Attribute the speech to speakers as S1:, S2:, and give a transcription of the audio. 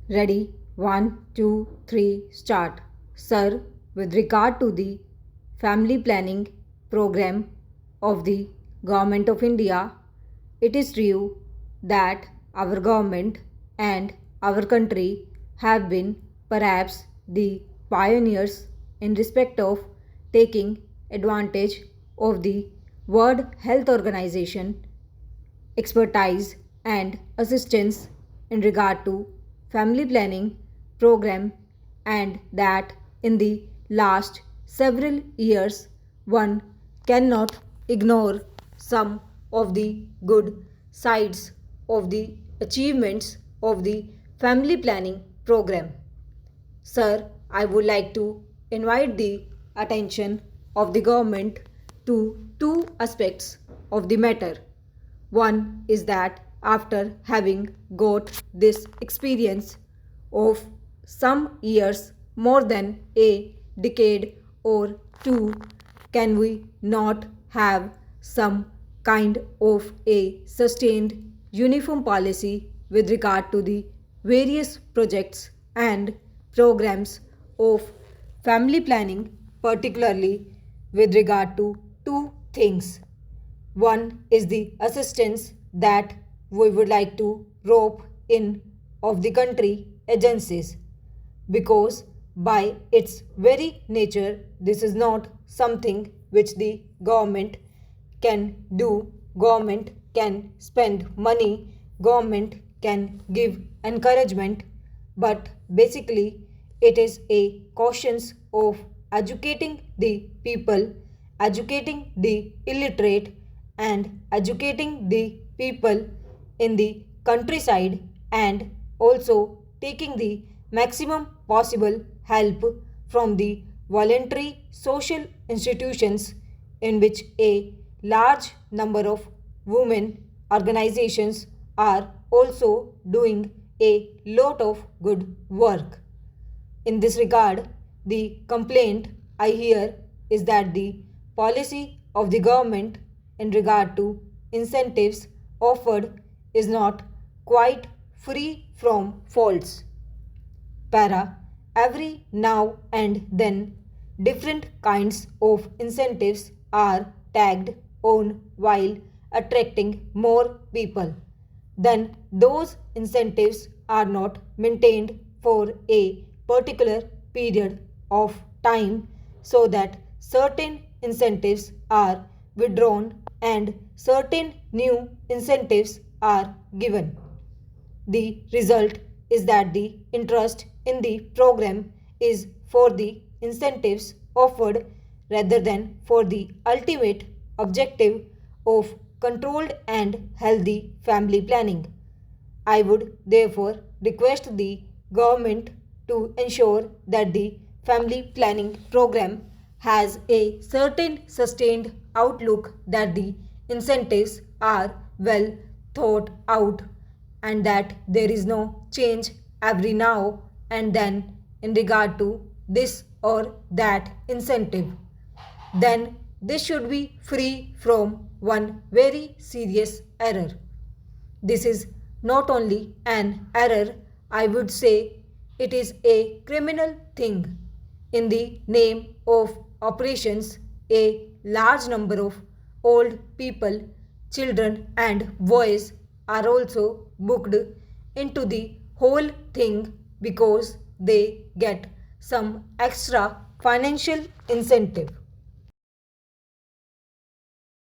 S1: Ready? 1, 2, 3, start. Sir, with regard to the family planning program of the Government of India, it is true that our government and our country have been perhaps the pioneers in respect of taking advantage of the World Health Organization expertise and assistance in regard to family planning program, and that in the last several years one cannot ignore some of the good sides of the achievements of the family planning program. Sir, I would like to invite the attention of the government to two aspects of the matter. One is that after having got this experience of some years, more than a decade or two, can we not have some kind of a sustained uniform policy with regard to the various projects and programs of family planning, particularly with regard to two things. One is the assistance that we would like to rope in of the country agencies, because by its very nature this is not something which the government can do. Government can spend money, government can give encouragement, but basically it is a cautions of educating the people, educating the illiterate, and educating the people in the countryside, and also taking the maximum possible help from the voluntary social institutions in which a large number of women organizations are also doing a lot of good work. In this regard, the complaint I hear is that the policy of the government in regard to incentives offered is not quite free from faults. Para, every now and then, different kinds of incentives are tagged on while attracting more people. Then those incentives are not maintained for a particular period of time, so that certain incentives are withdrawn and certain new incentives are given. The result is that the interest in the program is for the incentives offered rather than for the ultimate objective of controlled and healthy family planning. I would therefore request the government to ensure that the family planning program has a certain sustained outlook, that the incentives are well thought out, and that there is no change every now and then in regard to this or that incentive. Then this should be free from one very serious error. This is not only an error, I would say it is a criminal thing. In the name of operations, a large number of old people, children, and boys are also booked into the whole thing because they get some extra financial incentive.